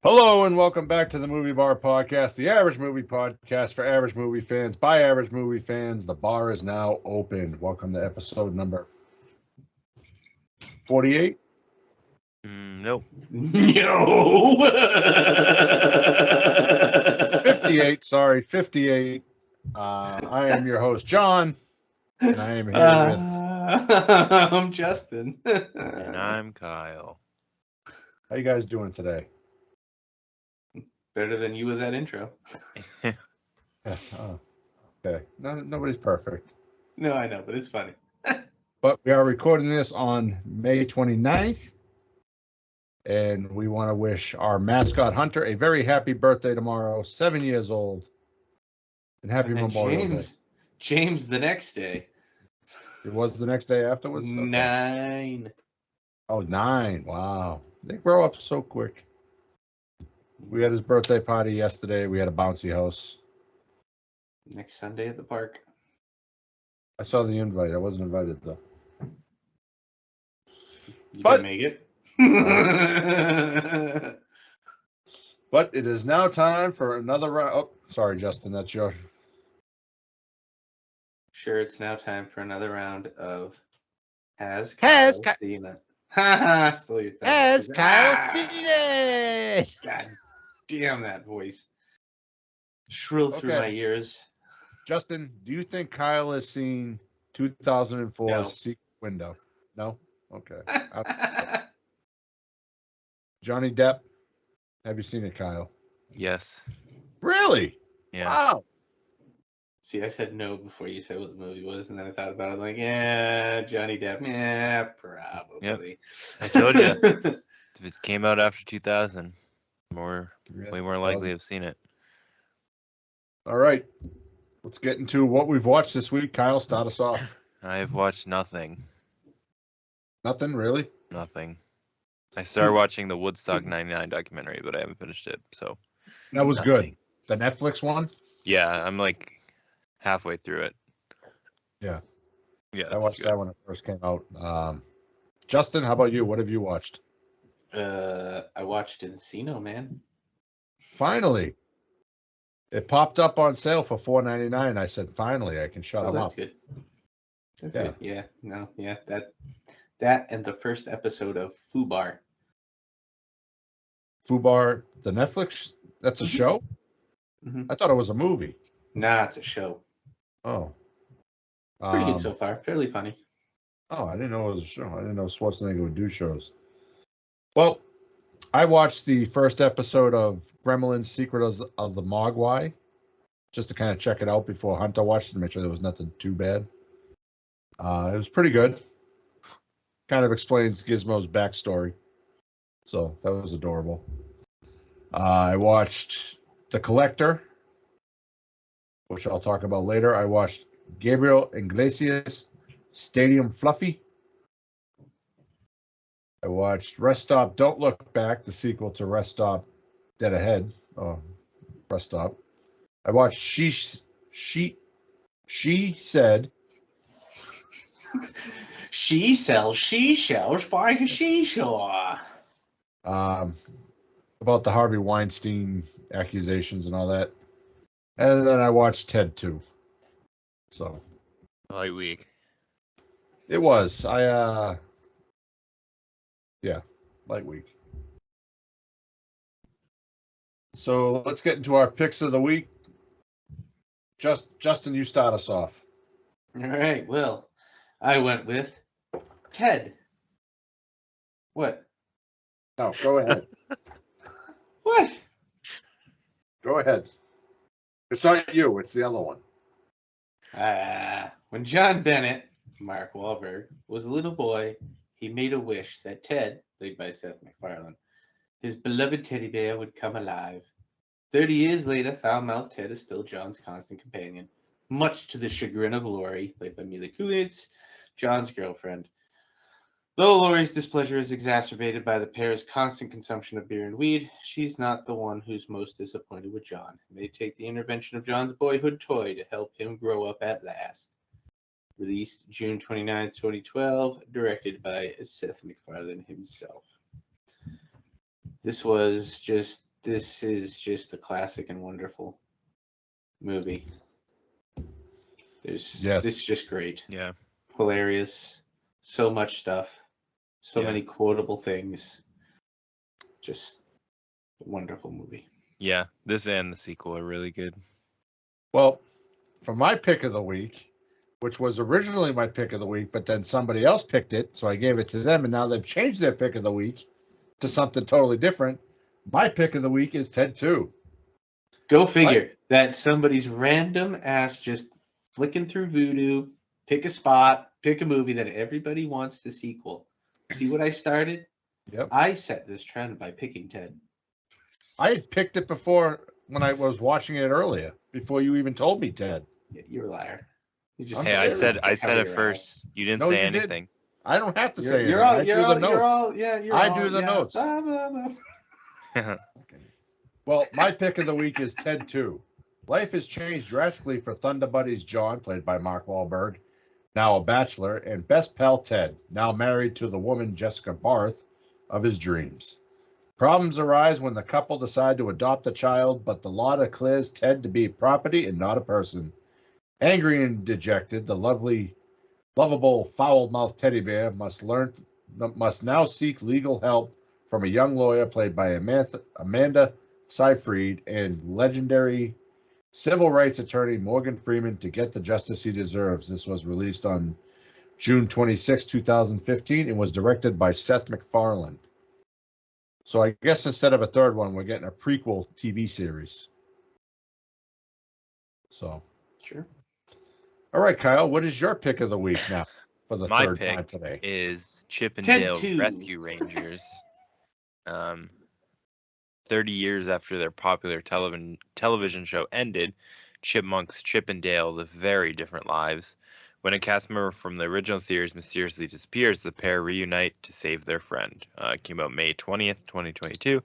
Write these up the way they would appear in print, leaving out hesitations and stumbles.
Hello and welcome back to the Movie Bar Podcast, the average movie podcast for average movie fans by average movie fans. The bar is now open. Welcome to episode number 48. No. No. 58, sorry, 58. I am your host, John, and I am here with... I'm Justin. And I'm Kyle. How you guys doing today? Better than you with that intro. Okay, nobody's perfect. No, I know, but it's funny. But we are recording this on May 29th, and we want to wish our mascot Hunter a very happy birthday tomorrow, 7 years old, and happy And then Memorial Day. James the next day. It was the next day afterwards? Okay. 9. Oh, 9. Wow. They grow up so quick. We had his birthday party yesterday. We had a bouncy house. Next Sunday at the park. I saw the invite. I wasn't invited, though. You But- can make it. But it is now time for another round. Oh, sorry, Justin. That's your... Sure, it's now time for another round of Has Has Kyle seen it? Ha stole your thunder. Has Kyle Ah! seen it? God damn that voice. Shrill through Okay. my ears. Justin, do you think Kyle has seen 2004's No. Secret Window? No? Okay. Johnny Depp, have you seen it, Kyle? Yes. Really? Yeah. Wow. See, I said no before you said what the movie was, and then I thought about it like, yeah, Johnny Depp, yeah, probably. I told ya. If it came out after 2000, Yeah, way more likely to have seen it. All right. Let's get into what we've watched this week. Kyle, start us off. I have watched nothing. Nothing, really? Nothing. I started watching the Woodstock 99 documentary, but I haven't finished it. So That was nothing. good. The Netflix one? Yeah, I'm like halfway through it. Yeah. Yeah, I it's watched good. that when it first came out. Justin, how about you? What have you watched? I watched Encino, man. Finally. It popped up on sale for $4.99. I said, finally, I can shut Oh, them that's up. good. That's Yeah. good. Yeah, no, yeah, that and the first episode of Fubar. Fubar, the Netflix, that's a show? Mhm. I thought it was a movie. Nah, it's a show. Oh. Pretty good so far. Fairly funny. Oh, I didn't know it was a show. I didn't know Schwarzenegger would do shows. Well, I watched the first episode of Gremlin's Secret of the Mogwai just to kind of check it out before Hunter watched it to make sure there was nothing too bad. It was pretty good. Kind of explains Gizmo's backstory. So that was adorable. I watched The Collector, which I'll talk about later. I watched Gabriel Iglesias' Stadium Fluffy. I watched Rest Stop Don't Look Back, the sequel to Rest Stop Dead Ahead. Oh, Rest Stop. I watched She Said. She sells seashells by the seashore. About the Harvey Weinstein accusations and all that. And then I watched Ted 2. So Light week. it was. Light week. So let's get into our picks of the week. Justin, you start us off. All right, well, I went with Ted. What? No, go ahead. What? Go ahead. It's not you, it's the other one. When John Bennett, Mark Wahlberg, was a little boy, he made a wish that Ted, played by Seth MacFarlane, his beloved teddy bear, would come alive. 30 years later, foul-mouthed Ted is still John's constant companion, much to the chagrin of Lori, played by Mila Kunis, John's girlfriend. Though Lori's displeasure is exacerbated by the pair's constant consumption of beer and weed, she's not the one who's most disappointed with John. It may take the intervention of John's boyhood toy to help him grow up at last. Released June 29th, 2012, directed by Seth MacFarlane himself. This was just This is just a classic and wonderful movie. This Yes. is just great. Yeah. Hilarious. So much stuff. So Yeah. many quotable things. Just a wonderful movie. Yeah. This and the sequel are really good. Well, for my pick of the week, which was originally my pick of the week, but then somebody else picked it, so I gave it to them, and now they've changed their pick of the week to something totally different. My pick of the week is Ted 2. Go figure. That somebody's random ass just flicking through Voodoo, pick a spot, pick a movie that everybody wants the sequel. See what I started? Yep. I set this trend by picking Ted. I had picked it before when I was watching it earlier, before you even told me, Ted. You're a liar. You just I'm Hey, I serious. said it first. You didn't No, say you anything. didn't. I don't have to You're, say you're anything. all, I you're do the all, notes. you're all, yeah, you're I all, do the yeah, notes. blah, blah, blah. Well, my pick of the week is Ted 2. Life has changed drastically for Thunder Buddies John, played by Mark Wahlberg, now a bachelor, and best pal Ted, now married to the woman Jessica Barth of his dreams. Problems arise when the couple decide to adopt a child, but the law declares Ted to be property and not a person. Angry and dejected, the lovable, foul-mouthed teddy bear must now seek legal help from a young lawyer played by Amanda Seyfried and legendary civil rights attorney Morgan Freeman to get the justice he deserves. This was released on June 26, 2015, and was directed by Seth MacFarlane. So I guess instead of a third one, we're getting a prequel TV series. So, Sure. all right, Kyle, what is your pick of the week now for the My third pick time today? is Chip and Ted Dale 2. Rescue Rangers. 30 years after their popular television show ended, Chipmunks Chip and Dale live very different lives. When a cast member from the original series mysteriously disappears, the pair reunite to save their friend. It came out May 20th, 2022.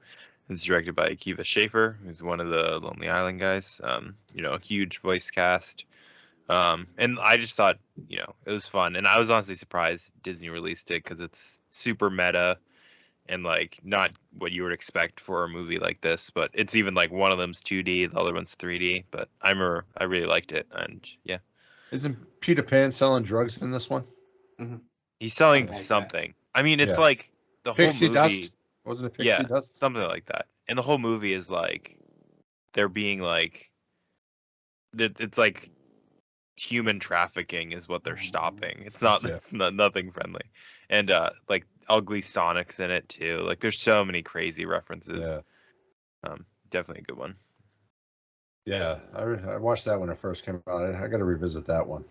It's directed by Akiva Schaffer, who's one of the Lonely Island guys. A huge voice cast. And I just thought, it was fun. And I was honestly surprised Disney released it because it's super meta and like not what you would expect for a movie like this. But it's even like one of them's 2D, the other one's 3D. But I really liked it, and yeah. Isn't Peter Pan selling drugs in this one? Mm-hmm. He's selling Something like that. something. I mean, it's Yeah. like the Pixie whole movie. dust? Wasn't it Pixie Yeah, dust? something like that. And the whole movie is like they're being like it's like human trafficking is what they're stopping. It's not Yeah. it's not nothing friendly. And like ugly Sonic's in it too. Like there's so many crazy references. Yeah. Definitely a good one. Yeah. I watched that when it first came out. I got to revisit that one.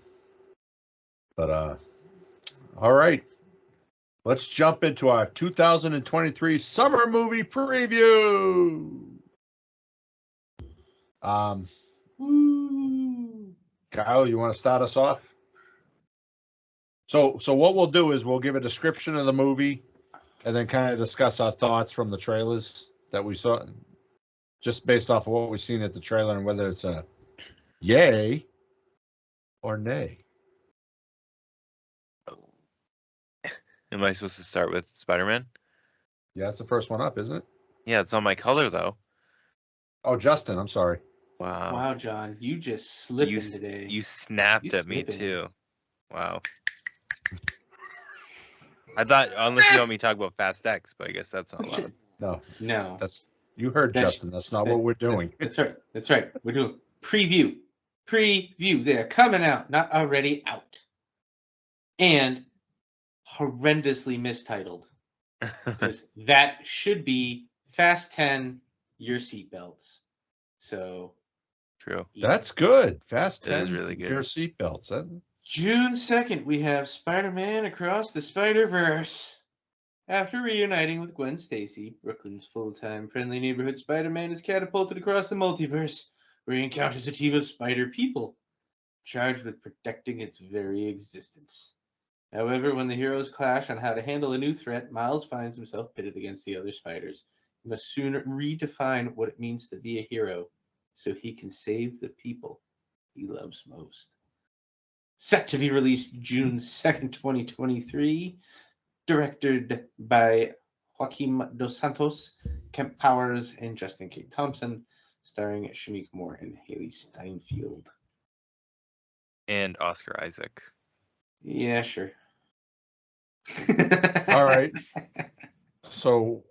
But all right. Let's jump into our 2023 summer movie preview. Woo. Kyle, you want to start us off? So what we'll do is we'll give a description of the movie and then kind of discuss our thoughts from the trailers that we saw, just based off of what we've seen at the trailer and whether it's a yay or nay. Am I supposed to start with Spider-Man? Yeah, that's the first one up, isn't it? Yeah, it's on my color though. Oh, Justin, I'm sorry. Wow. Wow, John, you just slipping You today. you snapped You at me slipping. too. Wow. I thought unless you want me to talk about Fast X, but I guess that's not allowed. No. You heard Justin. That's not what we're doing. That's right. That's right. We're doing preview. Preview. They're coming out, not already out. And horrendously mistitled. Because that should be Fast 10, your seatbelts. So. True. That's good. Fast That 10. is really good. Your seatbelts. June 2nd, we have Spider-Man Across the Spider-Verse. After reuniting with Gwen Stacy, Brooklyn's full-time friendly neighborhood Spider-Man is catapulted across the multiverse, where he encounters a team of spider people, charged with protecting its very existence. However, when the heroes clash on how to handle a new threat, Miles finds himself pitted against the other spiders. He must soon redefine what it means to be a hero, so he can save the people he loves most. Set to be released June 2nd, 2023. Directed by Joaquin Dos Santos, Kemp Powers, and Justin K. Thompson, starring Shamika Moore and Haley Steinfeld. And Oscar Isaac. Yeah, sure. All right. So,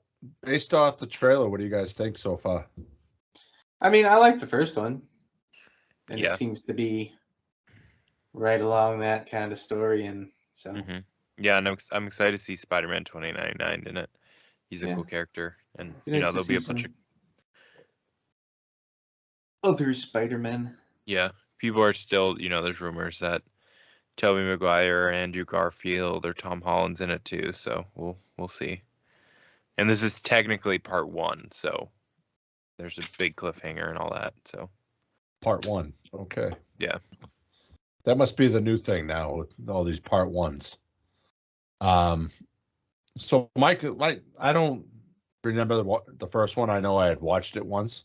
based off the trailer, what do you guys think so far? I mean, I like the first one, and Yeah. it seems to be right along that kind of story, and so Hmm. Yeah, and I'm excited to see Spider-Man 2099 in it. He's a Yeah. cool character, and be nice to there'll be a see bunch of other Spider-Men. people are still, there's rumors that Tobey Maguire, Andrew Garfield, or Tom Holland's in it too. So we'll see. And this is technically part 1, so there's a big cliffhanger and all that. So Part 1. Okay. yeah, That must be the new thing now with all these part 1s. So Mike, I don't remember the first one. I know I had watched it once,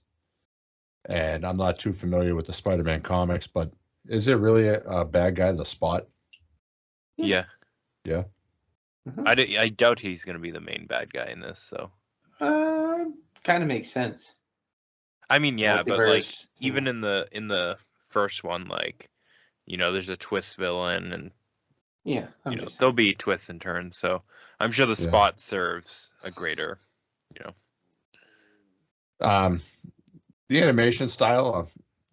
and I'm not too familiar with the Spider-Man comics, but is it really a bad guy, the Spot? yeah. Yeah. Mhm. I doubt he's gonna be the main bad guy in this. So Kind of makes sense. I mean, yeah, but like Multiverse, even in the first one, like there's a twist villain, and yeah, I'm just there'll saying. be twists and turns. So I'm sure the Yeah. Spot serves a greater, The animation style,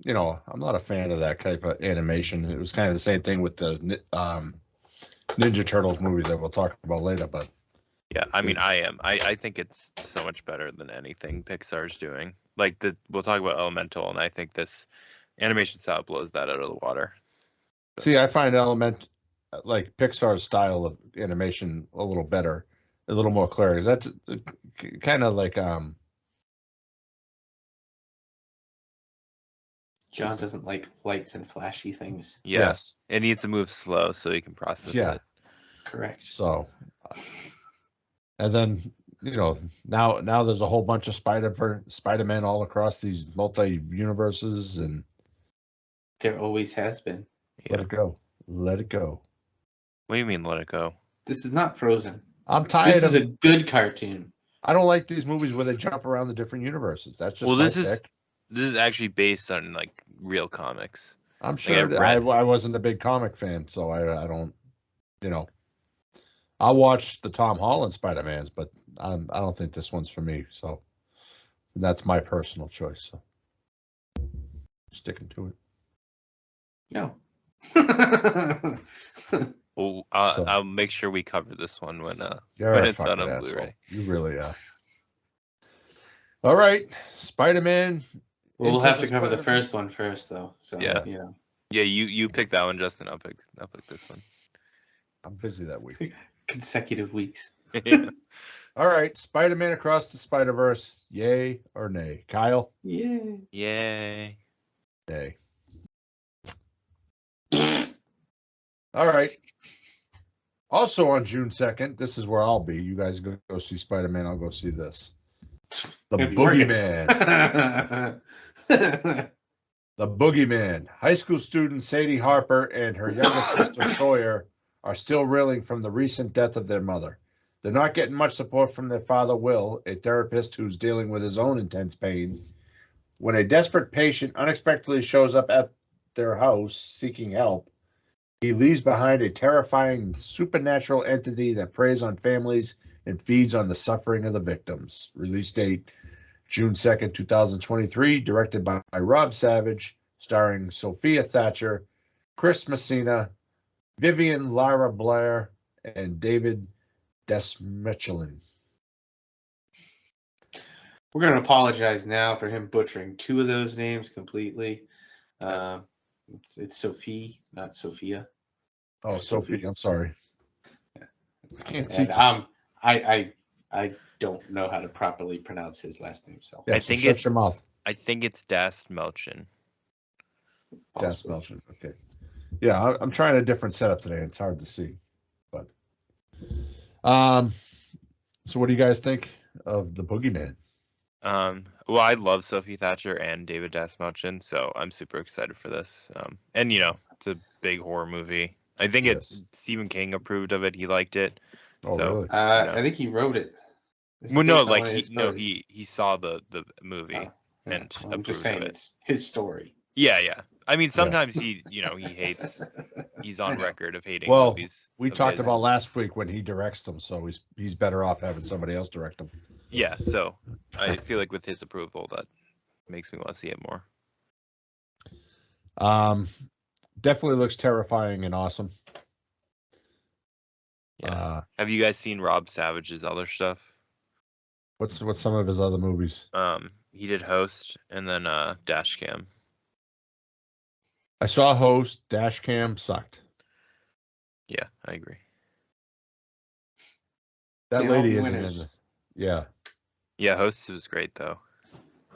I'm not a fan of that type of animation. It was kind of the same thing with the Ninja Turtles movies that we'll talk about later, but Yeah, I mean, I think it's so much better than anything Pixar's doing. Like we'll talk about Elemental, and I think this animation style blows that out of the water. see, I find like Pixar's style of animation a little better, a little more clear. 'Cause that's kind of like John doesn't like lights and flashy things. Yeah, yes, it needs to move slow so you can process yeah. it. Correct. So, and then now there's a whole bunch of Spider-Man all across these multi-universes, and There always has been. let Yeah. it go, let it go. What do you mean, let it go? This is not Frozen. I'm This tired is of. a good cartoon. I don't like these movies where they jump around the different universes. That's just Well, my this is pick. actually based on like real comics. I'm Like sure I've that read. I wasn't a big comic fan, so I don't. You know, I'll watch the Tom Holland Spider-Mans, but I don't think this one's for me. So that's my personal choice. So sticking to it. No. Well, So I'll make sure we cover this one when you're when a it's out fucking on asshole. Blu-ray. You really are. All right, Spider-Man. We'll Into have the to cover the Spider-Verse. first one first, though. So Yeah. you know, Yeah, you pick that one, Justin. I'll pick this one. I'm busy that week. consecutive weeks. Yeah. All right, Spider-Man Across the Spider-Verse. Yay or nay? Kyle? Yeah. Yay. Nay. All right. Also on June 2nd, this is where I'll be. You guys go see Spider-Man. I'll go see this. The Gonna be working. Boogeyman. The Boogeyman. High school student Sadie Harper and her younger sister Sawyer are still reeling from the recent death of their mother. They're not getting much support from their father, Will, a therapist who's dealing with his own intense pain. When a desperate patient unexpectedly shows up at their house seeking help, he leaves behind a terrifying supernatural entity that preys on families and feeds on the suffering of the victims. Release date June 2nd, 2023, directed by Rob Savage, starring Sophia Thatcher, Chris Messina, Vivian Lara Blair, and David Desmichelin. We're gonna apologize now for him butchering two of those names completely. It's Sophie, not Sophia. Oh, Sophie, I'm sorry. Yeah. I can't see. And I don't know how to properly pronounce his last name, so Yeah, I so think shut your mouth. I think it's Das Melchin. Das possibly. Melchin. Okay. Yeah, I'm trying a different setup today. It's hard to see, but so what do you guys think of the Boogeyman? Well, I love Sophie Thatcher and David Das Melchin, so I'm super excited for this. And it's a big horror movie. I think Yes. Stephen King approved of it. He liked it. Oh, So, really? I think he wrote it. Is it Well, no, based on like one of his stories? he saw the movie Oh, yeah. and Well, I'm just approved of saying it. it's his story. Yeah. I mean, Yeah. sometimes he hates. He's I on know. record of hating Well, movies. we of talked his. about last week when he directs them, so he's better off having somebody else direct them. Yeah, so I feel like with his approval, that makes me want to see it more. Definitely looks terrifying and awesome. Yeah. Have you guys seen Rob Savage's other stuff? What's some of his other movies? He did Host and then Dashcam. I saw Host. Dashcam sucked. Yeah, I agree. That Can't all lady be isn't winners. in it. Yeah. Yeah, Host was great though.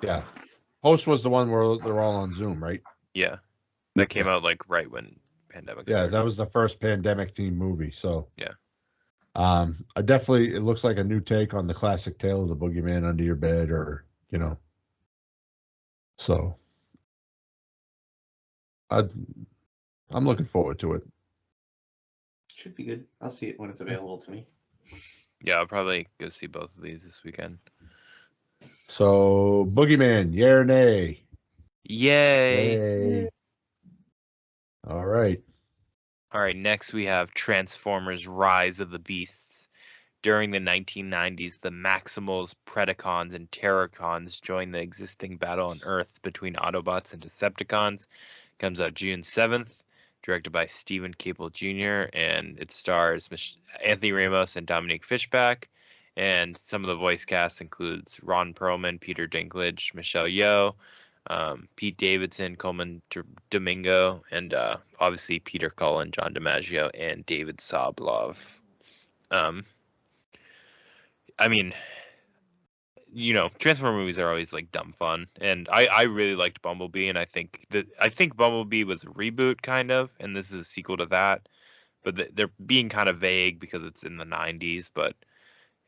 Yeah. Host was the one where they're all on Zoom, right? Yeah, that came out like right when pandemic Yeah, started. that was the first pandemic themed movie. So Yeah. it looks like a new take on the classic tale of the boogeyman under your bed, or So I'm looking forward to it. Should be good. I'll see it when it's available to me. Yeah, I'll probably go see both of these this weekend. So boogeyman, yay or nay? Yay! Yay. All right. All right, next we have Transformers Rise of the Beasts. During the 1990s, the Maximals, Predacons, and Terrorcons joined the existing battle on Earth between Autobots and Decepticons. Comes out June 7th, directed by Stephen Caple Jr., and it stars Anthony Ramos and Dominique Fishback. And some of the voice cast includes Ron Perlman, Peter Dinklage, Michelle Yeoh, Pete Davidson, Coleman Domingo, and obviously Peter Cullen, John DiMaggio, and David Sobolov. I mean, Transformer movies are always like dumb fun, and I really liked Bumblebee, and I think Bumblebee was a reboot kind of, and this is a sequel to that, but they're being kind of vague because it's in the 90s, but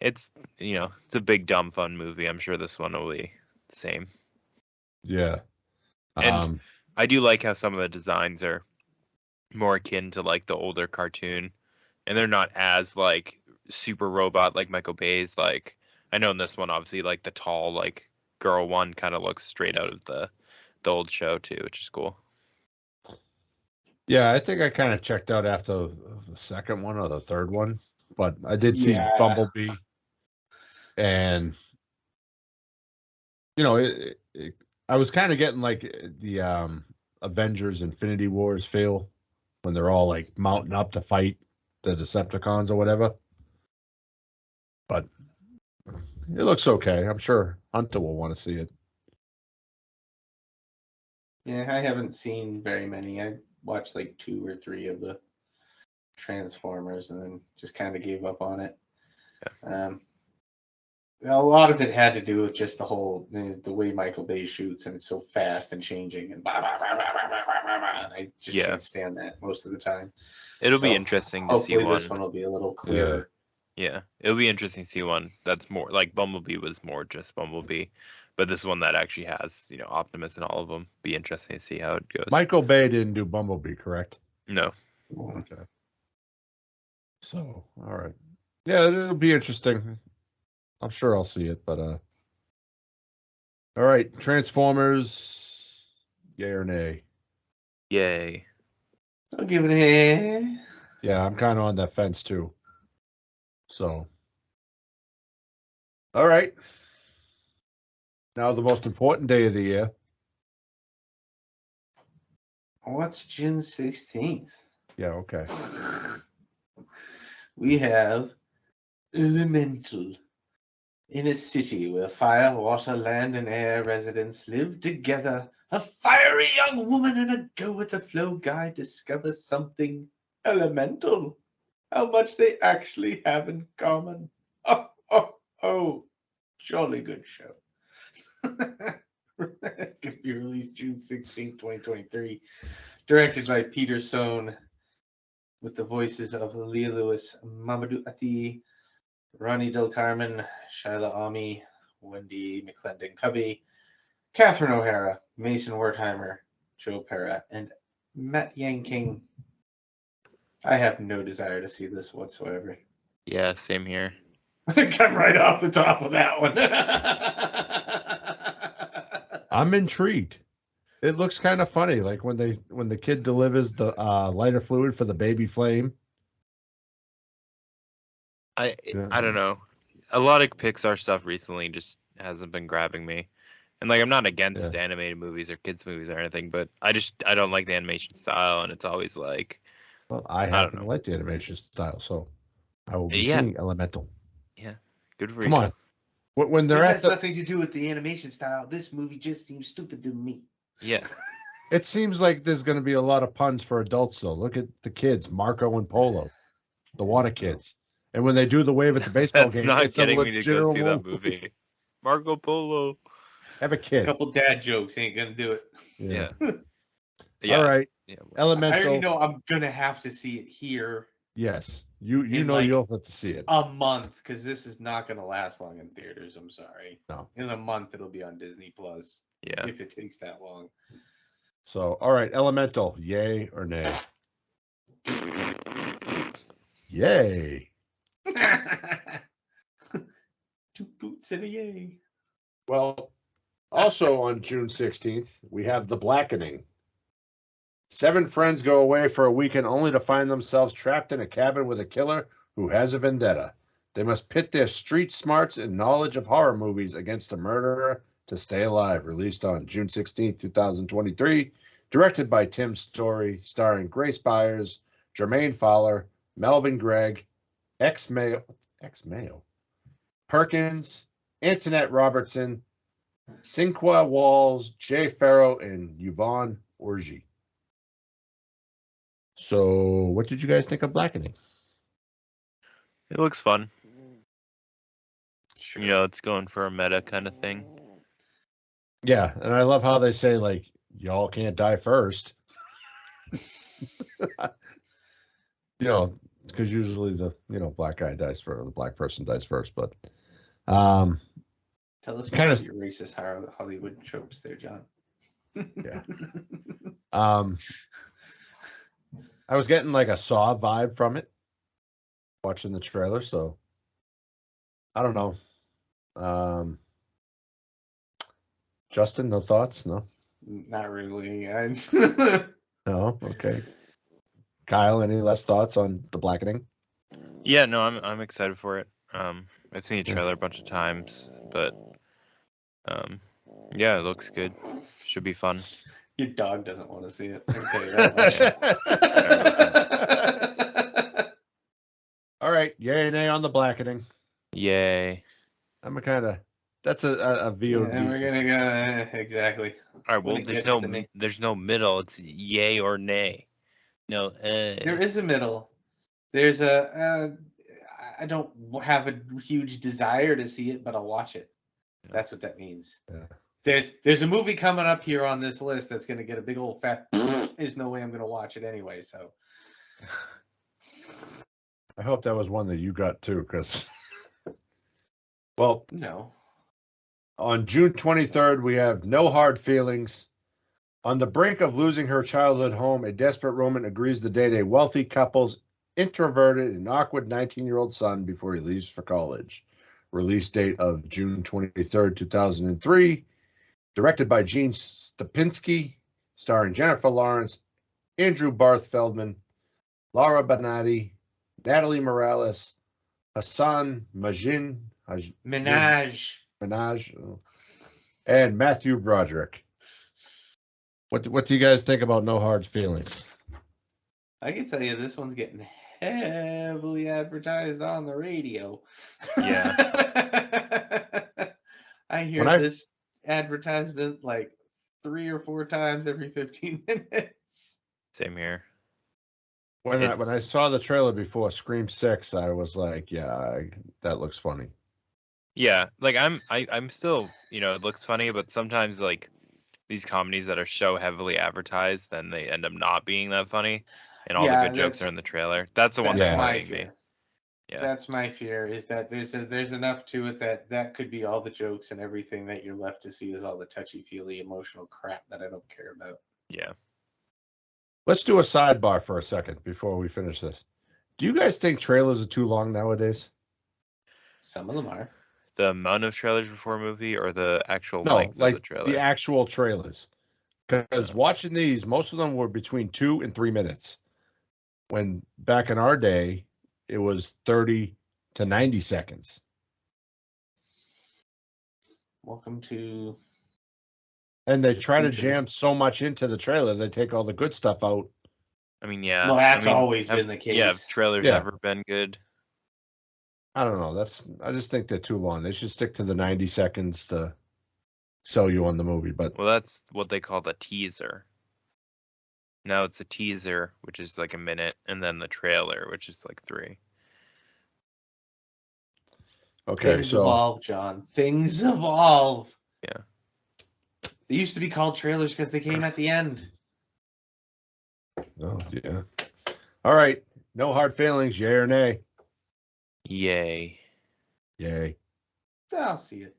it's it's a big dumb fun movie. I'm sure this one will be the same. Yeah. And I do like how some of the designs are more akin to like the older cartoon, and they're not as like super robot like Michael Bay's. Like I know in this one, obviously, like the tall like girl one kind of looks straight out of the old show too, which is cool. Yeah, I think I kind of checked out after the second one or the third one, but I did see Yeah. Bumblebee, and I was kind of getting like the Avengers Infinity Wars feel when they're all like mounting up to fight the Decepticons or whatever. But it looks okay. I'm sure Hunter will want to see it. Yeah, I haven't seen very many. I watched like 2 or 3 of the Transformers and then just kind of gave up on it. A lot of it had to do with just the way Michael Bay shoots, and it's so fast and changing, and blah, blah, blah, blah, blah, blah, blah, blah, and I just can't stand that most of the time. It'll be interesting to see hopefully one. this one will be a little clearer. Yeah, it'll be interesting to see one that's more like Bumblebee was more just Bumblebee, but this one that actually has Optimus in all of them. Be interesting to see how it goes. Michael Bay didn't do Bumblebee, correct? No. Okay. So, all right. Yeah, it'll be interesting. I'm sure I'll see it, but all right, Transformers, yay or nay? Yay. I'll give it a. Yeah, I'm kind of on that fence too. So, all right. Now the most important day of the year. What's June 16th? Yeah, okay. We have Elemental. In a city where fire, water, land, and air residents live together, a fiery young woman and a go-with-the-flow guy discover something elemental. How much they actually have in common. Oh, jolly good show. It's going to be released June 16th, 2023. Directed by Peter Sohn, with the voices of Leah Lewis, Mamadou Ati, Ronnie Del Carmen, Shyla Ami, Wendy McClendon-Covey, Catherine O'Hara, Mason Wertheimer, Joe Pera, and Matt Yang-King. I have no desire to see this whatsoever. Yeah, same here. Come right off the top of that one. I'm intrigued. It looks kind of funny, like when the kid delivers the lighter fluid for the baby flame. I Yeah. I don't know. A lot of Pixar stuff recently just hasn't been grabbing me. And like I'm not against Yeah. animated movies or kids movies or anything, but I don't like the animation style, and it's always like Well, I don't happen to know. like the animation style, so I will be Yeah. seeing Elemental. Yeah, good for Come you. on. When It they're at has the, nothing to do with the animation style. This movie just seems stupid to me. Yeah, it seems like there's going to be a lot of puns for adults, though. Look at the kids, Marco and Polo, the water kids. And when they do the wave at the baseball that's game, not it's a getting me to go see legitimate that movie. Marco Polo. Have a A kid. couple dad jokes ain't gonna do it. Yeah. Yeah. Yeah. All right. Yeah. I already Elemental. know I'm gonna have to see it here Yes. You in know like you'll have to see it. a month because this is not gonna last long in theaters. I'm sorry. No. In a month it'll be on Disney Plus. Yeah. If it takes that long. So, all right, Elemental, yay or nay? Yay. Two boots and a yay. Well, also on June 16th, we have The Blackening. 7 friends go away for a weekend only to find themselves trapped in a cabin with a killer who has a vendetta. They must pit their street smarts and knowledge of horror movies against a murderer to stay alive. Released on June 16th, 2023. Directed by Tim Story, starring Grace Byers, Jermaine Fowler, Melvin Gregg, ex-Mayo, Perkins, Antoinette Robertson, Cinqua Walls, Jay Farrow, and Yvonne Orji. So, what did you guys think of Blackening? It looks fun. Sure. You know, it's going for a meta kind of thing. Yeah, and I love how they say, like, y'all can't die first. Because usually the black guy dies first, or the black person dies first. But Tell us more kind about of your racist Hollywood tropes there, John. Yeah. I was getting like a Saw vibe from it watching the trailer, so I don't know. Justin, no thoughts? No. Not really. No. Okay. Kyle, any less thoughts on The Blackening? Yeah, no, I'm excited for it. I've seen the Yeah. trailer a bunch of times, but yeah, it looks good. Should be fun. Your dog doesn't want to see it. I can tell you that much. All right, yay or nay on The Blackening. Yay! I'm a kind of that's a VOD. And we're gonna go exactly. All right, When well, it gets to me. there's no middle. It's yay or nay. No. There is a middle. There's I don't have a huge desire to see it, but I'll watch it. That's what that means. Yeah. There's a movie coming up here on this list that's going to get a big old fat. There's no way I'm going to watch it anyway. So I hope that was one that you got too, because well, no. on June 23rd, we have No Hard Feelings. On the brink of losing her childhood home, a desperate woman agrees to date a wealthy couple's introverted and awkward 19-year-old son before he leaves for college. Release date of June 23rd, 2003. Directed by Gene Stupinski, starring Jennifer Lawrence, Andrew Barth Feldman, Laura Benatti, Natalie Morales, Hassan Minaj, and Matthew Broderick. What do you guys think about No Hard Feelings? I can tell you this one's getting heavily advertised on the radio. Yeah. I hear this advertisement like 3 or 4 times every 15 minutes. Same here. When I saw the trailer before Scream 6, I was like, yeah, that looks funny. Yeah, like I'm still, it looks funny, but sometimes like these comedies that are so heavily advertised, then they end up not being that funny, and all the good jokes are in the trailer. That's the one that's worrying me. Yeah, that's my fear, is that there's enough to it that could be all the jokes and everything that you're left to see is all the touchy-feely emotional crap that I don't care about. Yeah. Let's do a sidebar for a second before we finish this. Do you guys think trailers are too long nowadays? Some of them are. The amount of trailers before a movie or the actual No, length of the like trailer? the actual trailers. Because watching these, most of them were between 2 and 3 minutes. When back in our day, it was 30 to 90 seconds. Welcome to. And they try to Future. jam so much into the trailer, they take all the good stuff out. I mean, yeah. Well, that's I mean, always been the case. Yeah, have trailers Yeah. ever been good? I don't know. I just think they're too long. They should stick to the 90 seconds to sell you on the movie. But Well, that's what they call the teaser. Now it's a teaser, which is like a minute, and then the trailer, which is like 3. okay, Things so evolve, John. Things evolve. Yeah. They used to be called trailers because they came at the end. oh yeah. All right. No hard feelings, yay or nay? Yay. Yay. I'll see it.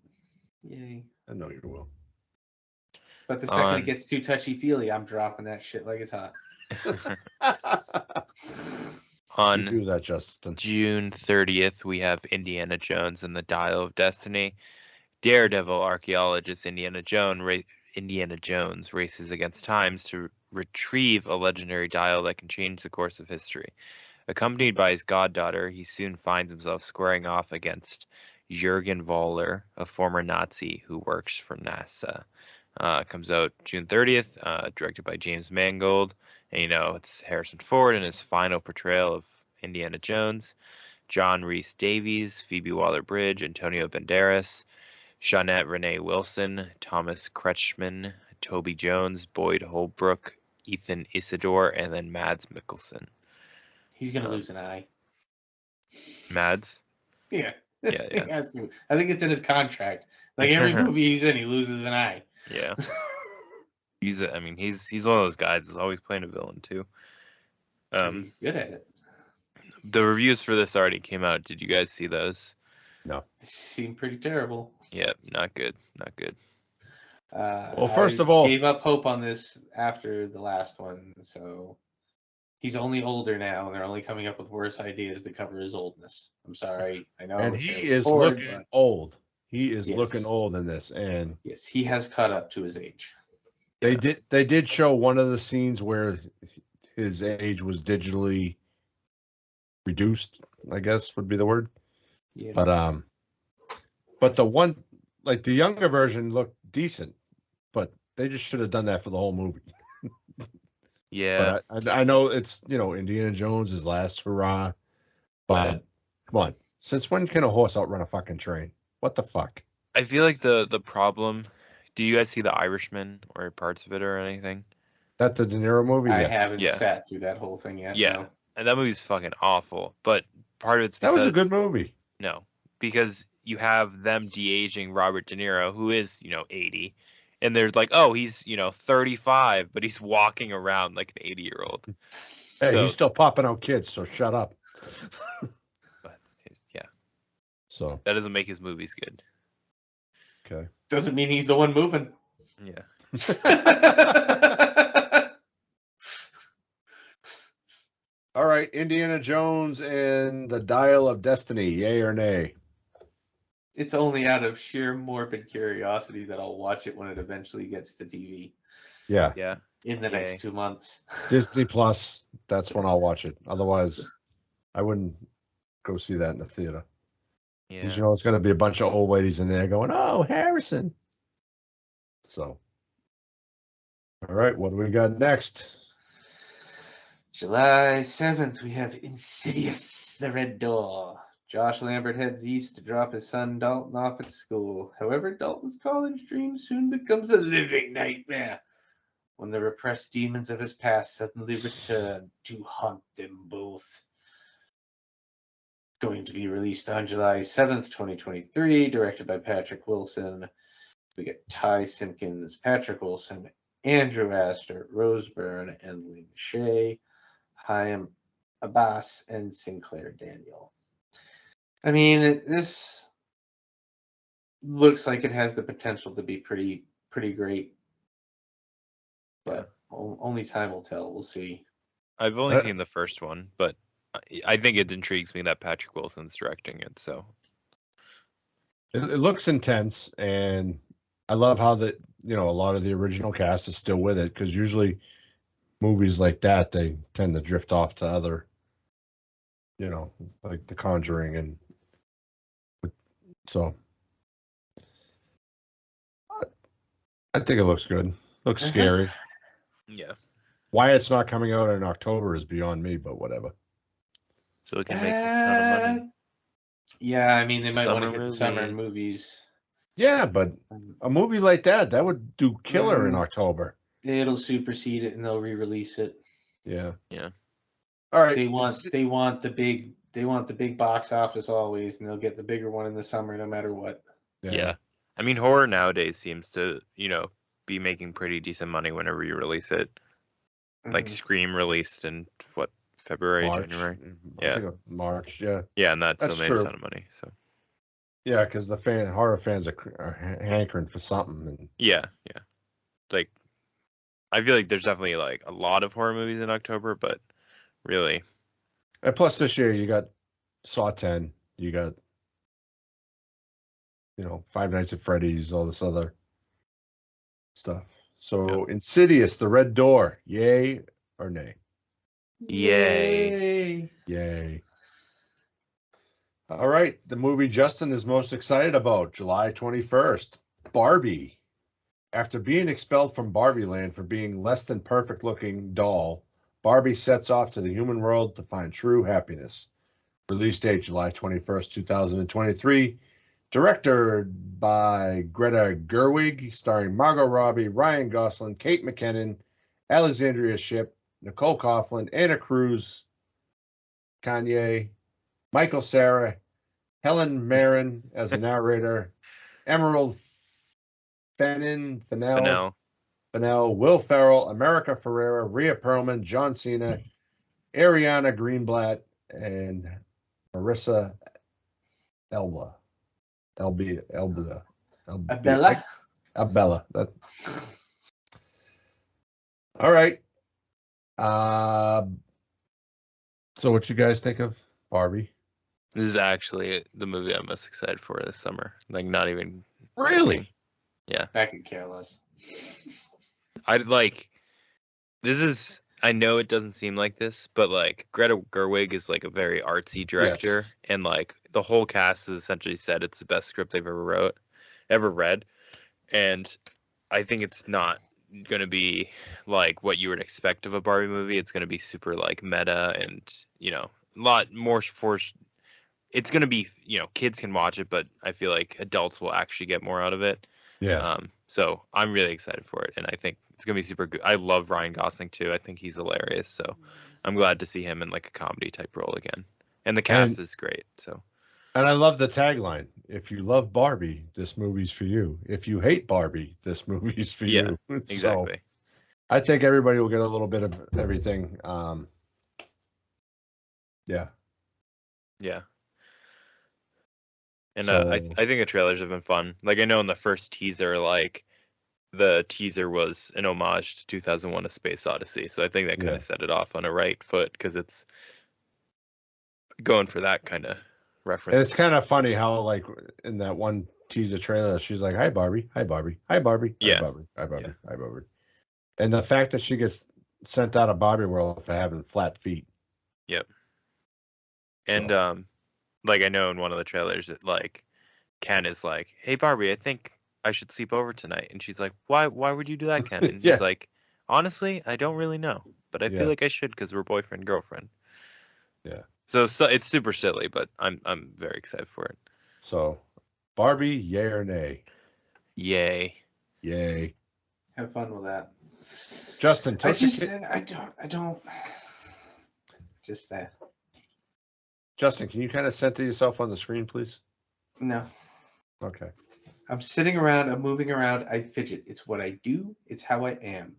Yay. I know you will. But the second it On- gets too touchy-feely, I'm dropping that shit like it's hot. You On do that, Justin. June 30th, we have Indiana Jones and the Dial of Destiny. Daredevil archaeologist Indiana Jones races against time to retrieve a legendary dial that can change the course of history. Accompanied by his goddaughter, he soon finds himself squaring off against Jürgen Voller, a former Nazi who works for NASA. Comes out June 30th, directed by James Mangold. And, it's Harrison Ford in his final portrayal of Indiana Jones. John Rhys Davies, Phoebe Waller-Bridge, Antonio Banderas, Shawnette Renee Wilson, Thomas Kretschmann, Toby Jones, Boyd Holbrook, Ethan Isidore, and then Mads Mikkelsen. He's going to lose an eye. Mads? Yeah. Yeah, He has to. I think it's in his contract. Like every movie he's in, he loses an eye. Yeah. He's one of those guys that's always playing a villain too. 'Cause he's good at it. The reviews for this already came out. Did you guys see those? No. Seemed pretty terrible. Yeah, not good. Not good. Well, first I of all, gave up hope on this after the last one. So he's only older now, and they're only coming up with worse ideas to cover his oldness. I'm sorry. I know. and it's he Harrison is Ford, looking but old. He is Yes. looking old in this, and yes, he has caught up to his age. they did show one of the scenes where his age was digitally reduced, I guess would be the word. Yeah. But the one, like the younger version looked decent, but they just should have done that for the whole movie. Yeah. But I know it's, Indiana Jones' his last hurrah, but come on, since when can a horse outrun a fucking train? What the fuck? I feel like the problem. Do you guys see The Irishman or parts of it or anything? That the De Niro movie? I Yes. haven't Yeah. sat through that whole thing yet. Yeah. No. And that movie's fucking awful. But part of it's That because was a good movie. No, because you have them de-aging Robert De Niro, who is, 80. And there's like, oh, he's, 35, but he's walking around like an 80-year-old. Hey, So- he's still popping out kids, so shut up. But, yeah, So, that doesn't make his movies good. okay. Doesn't mean he's the one moving. Yeah. All right, Indiana Jones and the Dial of Destiny, yay or nay? It's only out of sheer morbid curiosity that I'll watch it when it eventually gets to TV Yeah. Yeah. in the Yay. next 2 months. Disney Plus, that's when I'll watch it. Otherwise, I wouldn't go see that in the theater. Yeah. Because it's going to be a bunch of old ladies in there going, "Oh, Harrison." So, all right, what do we got next? July 7th, we have Insidious, The Red Door. Josh Lambert heads east to drop his son Dalton off at school. However, Dalton's college dream soon becomes a living nightmare when the repressed demons of his past suddenly return to haunt them both. Going to be released on July 7th, 2023, directed by Patrick Wilson. We get Ty Simpkins, Patrick Wilson, Andrew Astor, Rose Byrne, and Lynn Shay, Chaim Abbas, and Sinclair Daniel. I mean, this looks like it has the potential to be pretty great, but only time will tell. We'll see. I've only seen the first one, but I think it intrigues me that Patrick Wilson's directing it, so It looks intense, and I love how a lot of the original cast is still with it, because usually movies like that, they tend to drift off to other, like The Conjuring, and so I think it looks good. Looks scary. Yeah. Why it's not coming out in October is beyond me, but whatever. So it can make a ton of money. Yeah, I mean, they might want to Summer hit summer movie. movies. Yeah, but a movie like that would do killer in October. It'll supersede it, and they'll re-release it. Yeah. Yeah. All right. They want the big box office always, and they'll get the bigger one in the summer no matter what. Yeah. I mean, horror nowadays seems to, be making pretty decent money whenever you release it. Like Scream released in February, March. January. I think March. Yeah. Yeah, and that still That's made true. a ton of money. So. Yeah, because the horror fans are hankering for something. And Yeah. Like, I feel like there's definitely like a lot of horror movies in October, but really, and plus this year you got Saw 10, you got Five Nights at Freddy's, all this other stuff. So Insidious, The Red Door, yay or nay? Yay. Yay. All right, the movie Justin is most excited about, July 21st, Barbie. After being expelled from Barbie Land for being less than perfect looking doll, Barbie sets off to the human world to find true happiness. Release date July 21st, 2023. Directed by Greta Gerwig, starring Margot Robbie, Ryan Gosling, Kate McKinnon, Alexandria Shipp, Nicole Coughlan, Anna Cruz, Kanye, Michael Cera, Helen Mirren as the narrator, Emerald Fennell, Will Ferrell, America Ferrera, Rhea Perlman, John Cena, Ariana Greenblatt, and Marissa Elba. Abella. That. All right. So what you guys think of Barbie? This is actually the movie I'm most excited for this summer. Like, not even Really? joking. Yeah. I could care less. I know it doesn't seem like this, but like Greta Gerwig is like a very artsy director, and like the whole cast has essentially said it's the best script they've ever read. And I think it's not going to be like what you would expect of a Barbie movie. It's going to be super like meta and, a lot more it's going to be, kids can watch it, but I feel like adults will actually get more out of it. Yeah. So I'm really excited for it, and I think it's going to be super good. I love Ryan Gosling too. I think he's hilarious. So I'm glad to see him in like a comedy type role again. And the cast is great. So. And I love the tagline. If you love Barbie, this movie's for you. If you hate Barbie, this movie's for you. Exactly. So I think everybody will get a little bit of everything. Yeah. Yeah. And I think the trailers have been fun. Like, I know in the first teaser, like the teaser was an homage to 2001: A Space Odyssey. So I think that kind of set it off on a right foot, because it's going for that kind of reference. And it's kind of funny how, like, in that one teaser trailer, she's like, "Hi, Barbie. Hi, Barbie. Hi, Barbie. Yeah. Hi, Barbie. Hi, Barbie. Hi, Barbie." And the fact that she gets sent out of Barbie World for having flat feet. Yep. And like, I know in one of the trailers that like Ken is like, "Hey Barbie, I think I should sleep over tonight," and she's like, "Why would you do that, Ken?" And he's like, "Honestly, I don't really know, but I feel like I should, because we're boyfriend and girlfriend." Yeah. So it's super silly, but I'm very excited for it. So, Barbie, yay or nay? Yay. Yay. Have fun with that. Justin, I don't. Just that. Justin, can you kind of center yourself on the screen, please? No. Okay. I'm sitting around. I'm moving around. I fidget. It's what I do. It's how I am.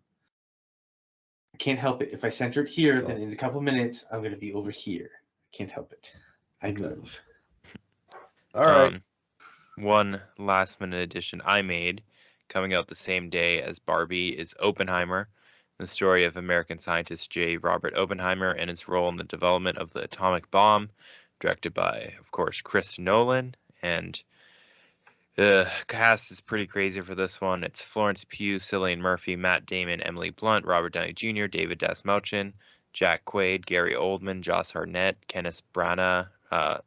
I can't help it. If I center it here, then in a couple minutes, I'm going to be over here. I can't help it. I move. All right. One last minute addition I made, coming out the same day as Barbie, is Oppenheimer, the story of American scientist J. Robert Oppenheimer and his role in the development of the atomic bomb, directed by, of course, Chris Nolan. And The cast is pretty crazy for this one. It's Florence Pugh, Cillian Murphy, Matt Damon, Emily Blunt, Robert Downey Jr., David Desmouchin, Jack Quaid, Gary Oldman, Josh Hartnett, Kenneth Branagh,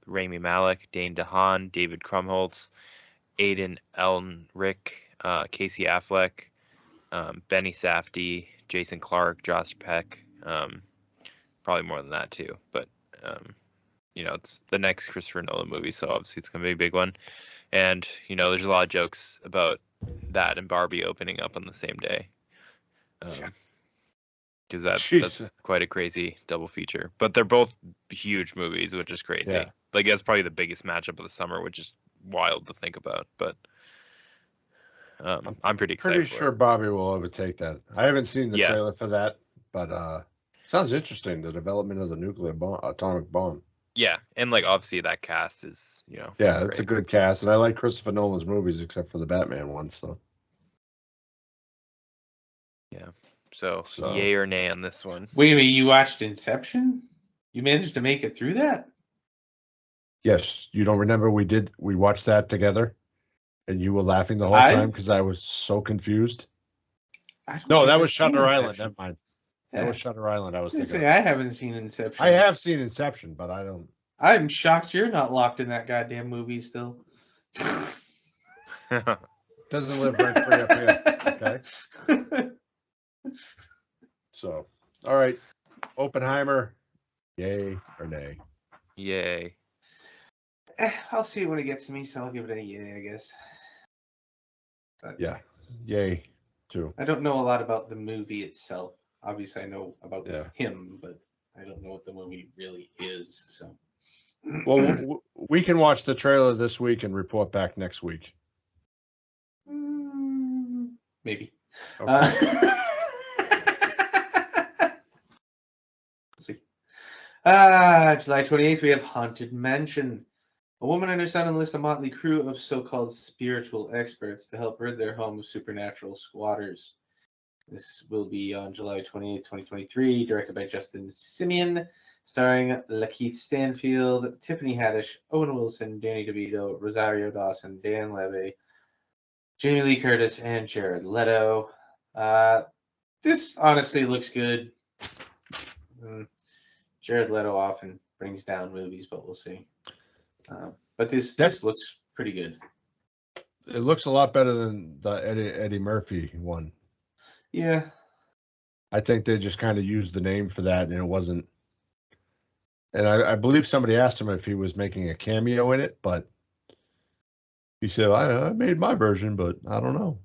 Rami Malek, Dane DeHaan, David Krumholtz, Aidan Elric, Casey Affleck, Benny Safdie, Jason Clarke, Josh Peck. Probably more than that too, but it's the next Christopher Nolan movie, so obviously it's gonna be a big one. And there's a lot of jokes about that and Barbie opening up on the same day, because that's quite a crazy double feature. But they're both huge movies, which is crazy. Yeah. Like that's probably the biggest matchup of the summer, which is wild to think about. But I'm pretty excited. Pretty sure Bobby will overtake that. I haven't seen the trailer for that, but sounds interesting. The development of the atomic bomb. Yeah, and like obviously that cast is yeah, great. it's a good cast, and I like Christopher Nolan's movies except for the Batman one. So yeah, so yay or nay on this one. Wait a minute, you watched Inception? You managed to make it through that? Yes, you don't remember we watched that together, and you were laughing the whole time because I was so confused. No, that was Shutter Island. Never mind. That was Shutter Island. I was thinking. I haven't seen Inception. I have seen Inception, but I don't. I'm shocked you're not locked in that goddamn movie still. Doesn't live rent free up here. Okay. So, all right, Oppenheimer, yay or nay? Yay. I'll see it when it gets to me, so I'll give it a yay, I guess. But yeah, yay too. I don't know a lot about the movie itself. Obviously, I know about him, but I don't know what the movie really is. So, well, we can watch the trailer this week and report back next week. Maybe. Okay. Let's see. July 28th, we have Haunted Mansion. A woman and her son enlist a motley crew of so-called spiritual experts to help rid their home of supernatural squatters. This will be on July 28th, 2023, directed by Justin Simeon, starring Lakeith Stanfield, Tiffany Haddish, Owen Wilson, Danny DeVito, Rosario Dawson, Dan Levy, Jamie Lee Curtis, and Jared Leto. This honestly looks good. Jared Leto often brings down movies, but we'll see. But this looks pretty good. It looks a lot better than the Eddie Murphy one. Yeah. I think they just kind of used the name for that, and it wasn't. And I believe somebody asked him if he was making a cameo in it, but he said, I made my version, but I don't know.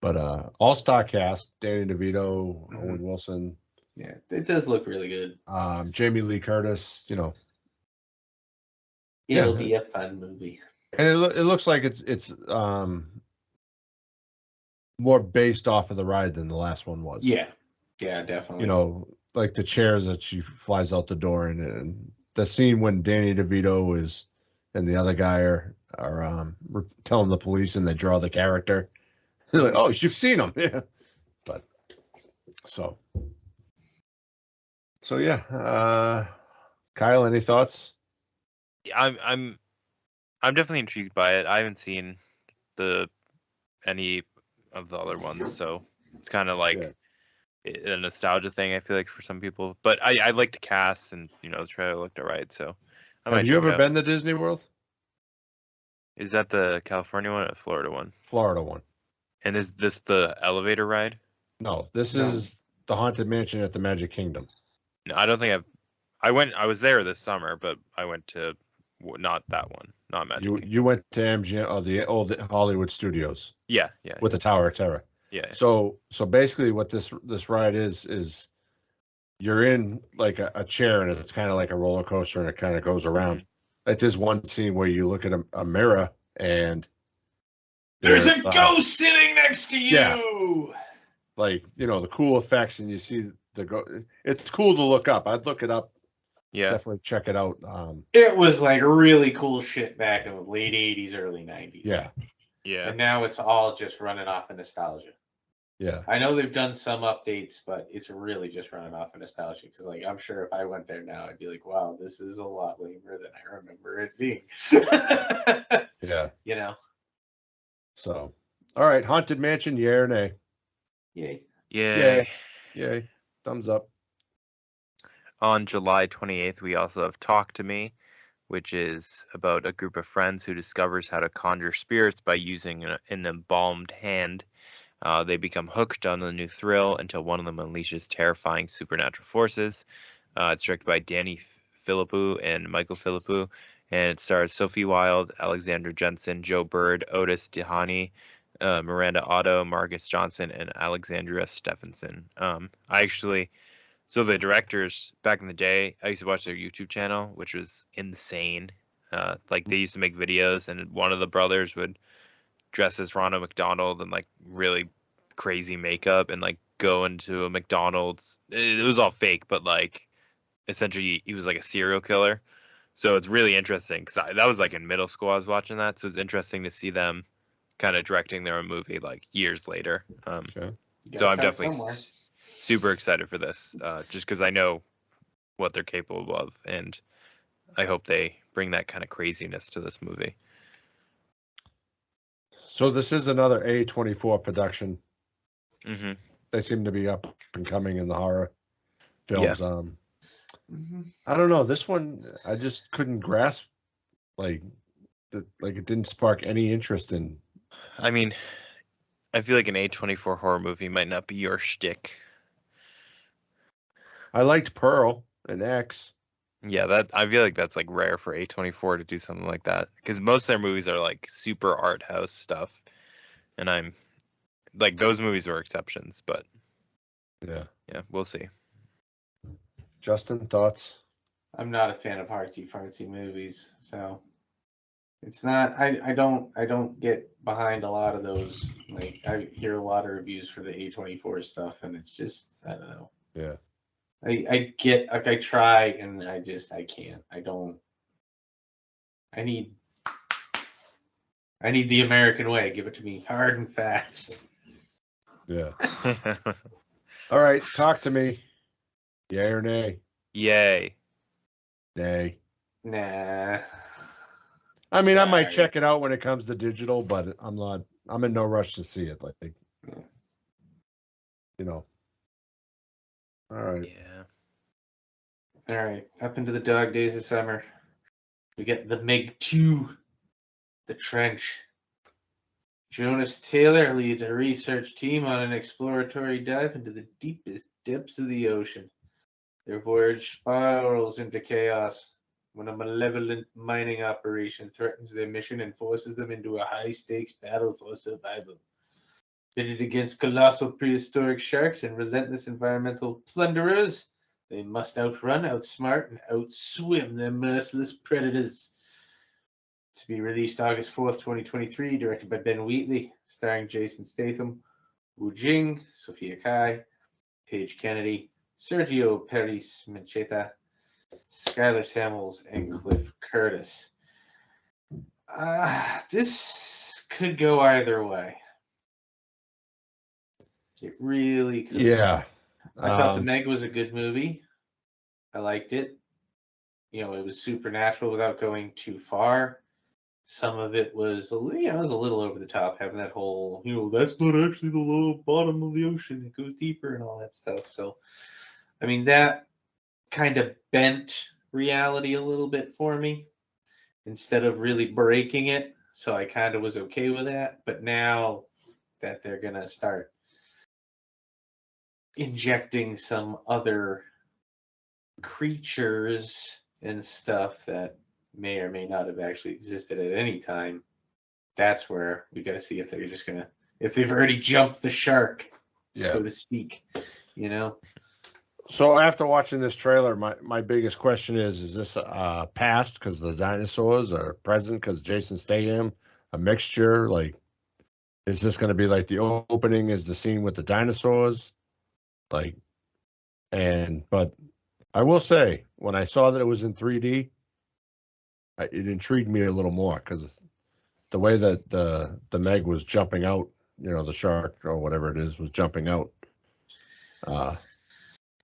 But all-star cast, Danny DeVito, Owen Wilson. Yeah, it does look really good. Jamie Lee Curtis, It'll be a fun movie. And it looks like it's more based off of the ride than the last one was. Yeah, definitely. Like the chairs that she flies out the door in, and the scene when Danny DeVito and the other guy are telling the police and they draw the character. They're like, oh, you've seen him, yeah. But so yeah. Kyle, any thoughts? I'm definitely intrigued by it. I haven't seen any of the other ones, so it's kind of like a nostalgia thing, I feel like, for some people. But I like the cast, and the trailer looked alright. So have you ever been to Disney World? Is that the California one or the Florida one? Florida one. And is this the elevator ride? No, this is the Haunted Mansion at the Magic Kingdom. No, I don't think I was there this summer, but I went to not that one, not Magic. You went to MGM or the old Hollywood Studios. Yeah. With the Tower of Terror. Yeah. So basically, what this ride is you're in like a chair, and it's kind of like a roller coaster, and it kind of goes around. Mm-hmm. Like there's one scene where you look at a mirror, and there's a ghost sitting next to you. Yeah. Like the cool effects, and you see the ghost. It's cool to look up. I'd look it up. Yeah, definitely check it out. It was like really cool shit back in the late 80s, early 90s. Yeah. And now it's all just running off of nostalgia. Yeah. I know they've done some updates, but it's really just running off of nostalgia. Because I'm sure if I went there now, I'd be like, wow, this is a lot lamer than I remember it being. Yeah. So, all right, Haunted Mansion, yay or nay? Yay. Yay. Yay. Thumbs up. On July 28th, we also have Talk to Me, which is about a group of friends who discovers how to conjure spirits by using an embalmed hand. They become hooked on the new thrill until one of them unleashes terrifying supernatural forces. It's directed by Danny Philippou and Michael Philippou, and it stars Sophie Wilde, Alexander Jensen, Joe Bird, Otis Dehani, Miranda Otto, Marcus Johnson, and Alexandria Stephenson. So the directors back in the day, I used to watch their YouTube channel, which was insane. Like they used to make videos, and one of the brothers would dress as Ronald McDonald and like really crazy makeup and like go into a McDonald's. It was all fake, but like essentially he was like a serial killer. So it's really interesting because that was like in middle school. I was watching that, so it's interesting to see them kind of directing their own movie like years later. Okay. So I'm Gotta start definitely somewhere. super excited for this, just because I know what they're capable of, and I hope they bring that kind of craziness to this movie. So this is another A24 production. Mm-hmm. They seem to be up and coming in the horror films. Mhm. I don't know. This one I just couldn't grasp. Like it didn't spark any interest in. I mean, I feel like an A24 horror movie might not be your shtick. I liked Pearl and X. Yeah, that I feel like that's like rare for A24 to do something like that because most of their movies are like super art house stuff, and I'm like those movies were exceptions, but Yeah. we'll see. Justin, thoughts? I'm not a fan of artsy fartsy movies, so it's not. I don't get behind a lot of those. Like I hear a lot of reviews for the A24 stuff, and it's just I don't know. Yeah. I get like I try and I can't. I don't. I need the American way. Give it to me hard and fast. Yeah. All right, talk to me. Yay or nay? Yay. Nay. Nah. I mean, I might Sorry. check it out when it comes to digital, but I'm in no rush to see it. Like, you know. All right. Yeah. All right, up into the dog days of summer. We get the Meg 2, The Trench. Jonas Taylor leads a research team on an exploratory dive into the deepest depths of the ocean. Their voyage spirals into chaos when a malevolent mining operation threatens their mission and forces them into a high-stakes battle for survival. Pitted against colossal prehistoric sharks and relentless environmental plunderers, they must outrun, outsmart, and outswim their merciless predators. To be released August 4th, 2023, directed by Ben Wheatley, starring Jason Statham, Wu Jing, Sophia Kai, Paige Kennedy, Sergio Perez Mencheta, Skylar Samuels, and Cliff Curtis. This could go either way. It really could. Yeah. I thought The Meg was a good movie. I liked it. It was supernatural without going too far. Some of it was, it was a little over the top, having that whole, that's not actually the low bottom of the ocean. It goes deeper and all that stuff. So, I mean, that kind of bent reality a little bit for me instead of really breaking it. So I kind of was okay with that. But now that they're going to start injecting some other creatures and stuff that may or may not have actually existed at any time, that's where we got to see if they're just gonna, if they've already jumped the shark, so to speak. So after watching this trailer, my biggest question is this past because the dinosaurs, or present because Jason Statham, a mixture? Like, is this going to be like the opening is the scene with the dinosaurs? Like, but I will say, when I saw that it was in 3D, it intrigued me a little more because the way that the Meg was jumping out, the shark or whatever it is was jumping out.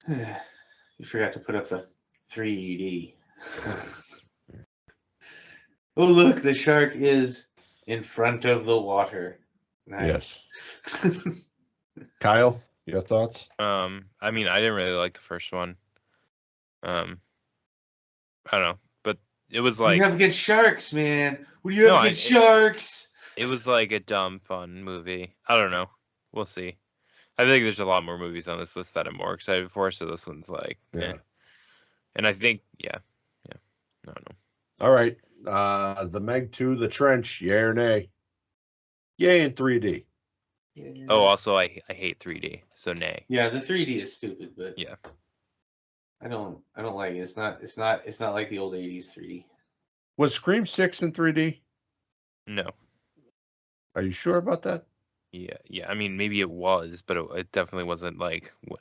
You forgot to put up the 3D. Oh, look, the shark is In front of the water. Nice. Yes. Kyle, your thoughts? I mean, I didn't really like the first one. I don't know, but it was What do like you have against sharks, man? What do you have No, against sharks? it was like a dumb, fun movie. I don't know. We'll see. I think there's a lot more movies on this list that I'm more excited for, so this one's like, Yeah. And I think, yeah. I don't know. All right. The Meg 2, The Trench, yay or nay? Yay in 3D. Yeah. Oh, also, I hate 3D, so nay. Yeah, the 3D is stupid, but Yeah. I don't like it. It's not like the old 80s 3D. Was Scream 6 in 3D? No. Are you sure about that? Yeah. I mean, maybe it was, but it definitely wasn't like what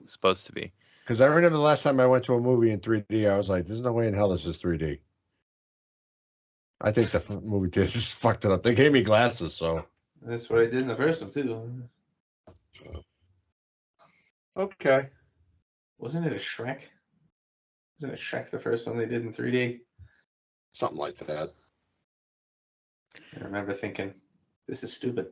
supposed to be. Because I remember the last time I went to a movie in 3D, I was like, there's no way in hell this is 3D. I think the movie theaters just fucked it up. They gave me glasses, so. That's what I did in the first one, too. Okay. Wasn't it a Shrek? Wasn't it Shrek the first one they did in 3D? Something like that. I remember thinking, this is stupid.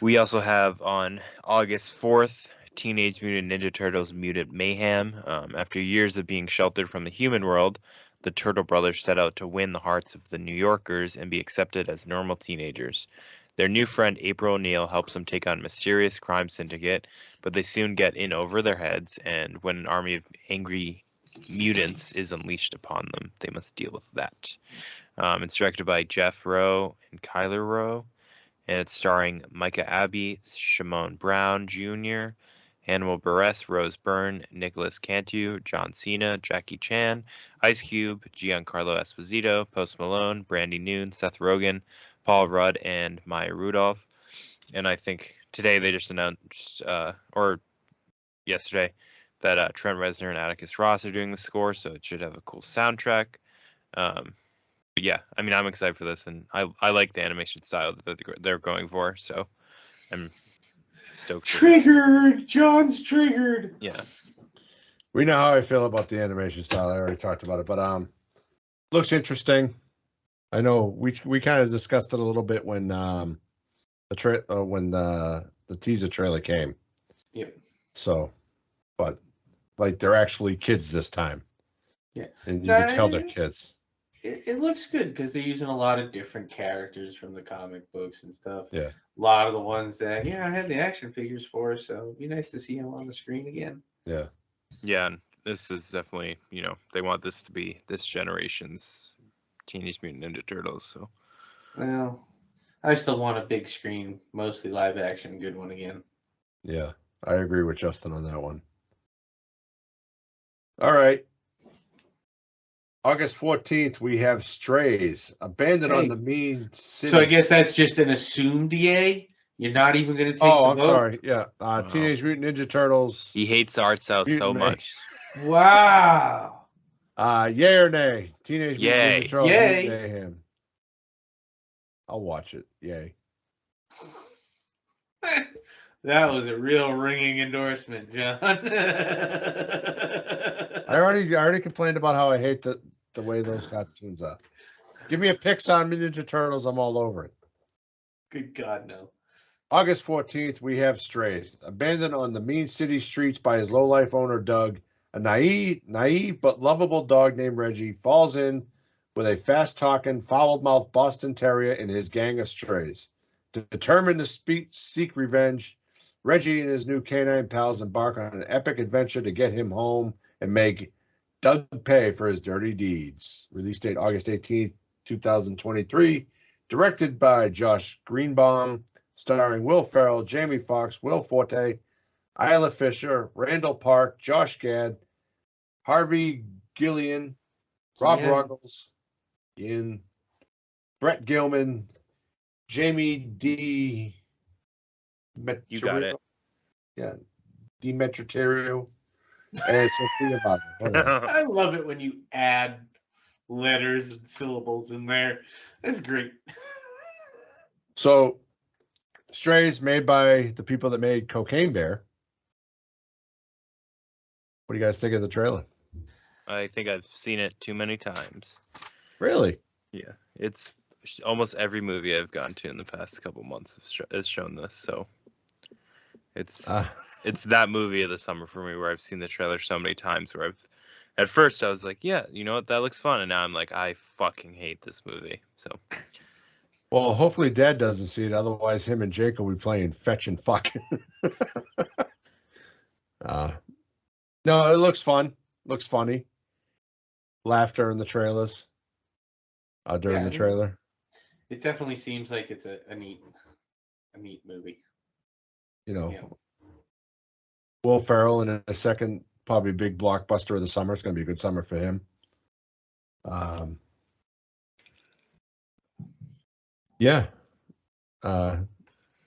We also have on August 4th, Teenage Mutant Ninja Turtles Mutant Mayhem. After years of being sheltered from the human world, the Turtle Brothers set out to win the hearts of the New Yorkers and be accepted as normal teenagers. Their new friend April O'Neil helps them take on a mysterious crime syndicate, but they soon get in over their heads, and when an army of angry mutants is unleashed upon them, they must deal with that. It's directed by Jeff Rowe and Kyler Rowe, and it's starring Micah Abbey, Shimon Brown Jr., Hannibal Buress, Rose Byrne, Nicholas Cantu, John Cena, Jackie Chan, Ice Cube, Giancarlo Esposito, Post Malone, Brandy Noon, Seth Rogen, Paul Rudd, and Maya Rudolph. And I think today they just announced, or yesterday, that Trent Reznor and Atticus Ross are doing the score, so it should have a cool soundtrack. But yeah, I mean, I'm excited for this, and I like the animation style that they're going for, so I'm stoked. Triggered! John's triggered! Yeah. We know how I feel about the animation style. I already talked about it, but looks interesting. I know we kind of discussed it a little bit when the teaser trailer came. Yep. So, but like they're actually kids this time. Yeah. And you can tell they're kids. It looks good because they're using a lot of different characters from the comic books and stuff. Yeah. A lot of the ones that, I have the action figures for, so it'd be nice to see them on the screen again. Yeah. Yeah, and this is definitely, they want this to be this generation's Teenage Mutant Ninja Turtles, so. Well, I still want a big screen, mostly live action, good one again. Yeah. I agree with Justin on that one. All right. August 14th, we have Strays, abandoned on the mean city. So I guess that's just an assumed yay? You're not even going to take the I'm vote? sorry. Yeah. Teenage Mutant Ninja Turtles. He hates the art style so much. Wow. Yay or nay? Teenage Mutant Yay. Ninja Turtles. Yay. Mayhem. I'll watch it. Yay. That was a real ringing endorsement, John. I already complained about how I hate the way those cartoons are. Give me a Pixar Ninja Turtles, I'm all over it. Good God, no. August 14th, we have Strays. Abandoned on the mean city streets by his low-life owner, Doug, a naive but lovable dog named Reggie falls in with a fast-talking, foul-mouthed Boston Terrier and his gang of strays. Determined to seek revenge, Reggie and his new canine pals embark on an epic adventure to get him home and make Doug pay for his dirty deeds. Release date August 18th, 2023. Directed by Josh Greenbaum. Starring Will Ferrell, Jamie Foxx, Will Forte, Isla Fisher, Randall Park, Josh Gad, Harvey Gillian, Rob Ruggles, Ian, Brett Gilman, Jamie D. You got it. Yeah, Demetriario, and Sophia Bogdan. I love it when you add letters and syllables in there. That's great. So, Strays made by the people that made Cocaine Bear. What do you guys think of the trailer? I think I've seen it too many times. Really? Yeah. It's almost every movie I've gone to in the past couple months has shown this. So it's that movie of the summer for me, where I've seen the trailer so many times. Where at first I was like, yeah, you know what, that looks fun, and now I'm like, I fucking hate this movie. So. Well, hopefully Dad doesn't see it. Otherwise, him and Jake will be playing fetch and fuck. No, it looks fun. Looks funny. Laughter in the trailers. During the trailer. It definitely seems like it's a neat movie. You know, Will Ferrell in a second, probably big blockbuster of the summer. It's going to be a good summer for him. Yeah.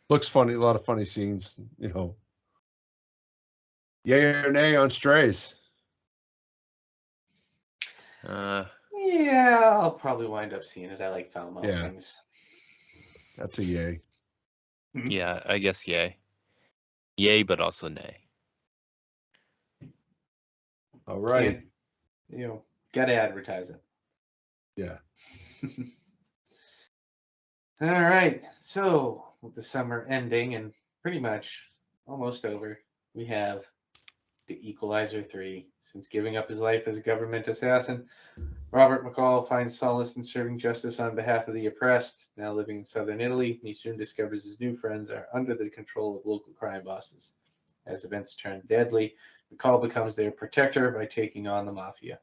Looks funny. A lot of funny scenes, you know. Yay or nay on Strays? Yeah, I'll probably wind up seeing it. I like foul mouth things. That's a yay. Yeah, I guess yay. Yay, but also nay. All right. Gotta advertise it. Yeah. All right. So, with the summer ending and pretty much almost over, we have The Equalizer 3. Since giving up his life as a government assassin, Robert McCall finds solace in serving justice on behalf of the oppressed. Now living in southern Italy, he soon discovers his new friends are under the control of local crime bosses. As events turn deadly, McCall becomes their protector by taking on the mafia.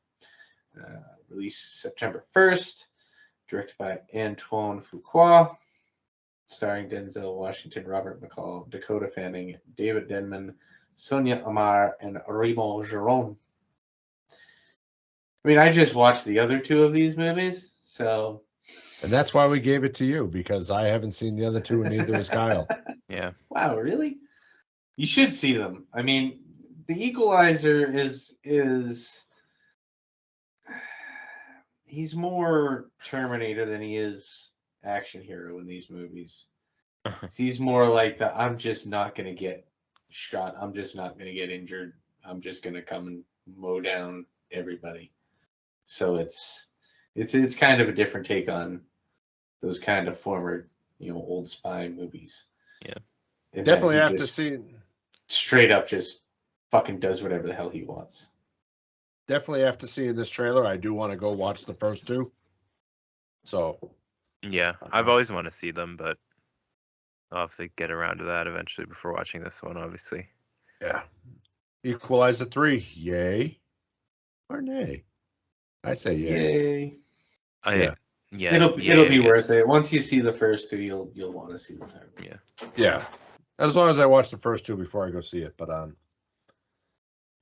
Released September 1st, directed by Antoine Fuqua, starring Denzel Washington, Robert McCall, Dakota Fanning, David Denman, Sonia Amar, and Remo Giron. I mean, I just watched the other two of these movies, so... And that's why we gave it to you, because I haven't seen the other two, and neither has Kyle. Yeah. Wow, really? You should see them. I mean, The Equalizer is he's more Terminator than he is action hero in these movies. He's more like the I'm just not going to get shot. I'm just not going to get injured. I'm just going to come and mow down everybody. So it's kind of a different take on those kind of former, old spy movies. Yeah. And definitely have to see. Straight up just fucking does whatever the hell he wants. Definitely after seeing this trailer, I do want to go watch the first two. So. Yeah, I've always wanted to see them, but I'll have to get around to that eventually before watching this one, obviously. Yeah. Equalizer 3, yay or nay? I say yay. Yay. Yeah. It'll be worth it. Once you see the first two, you'll want to see the third. Yeah. As long as I watch the first two before I go see it. But all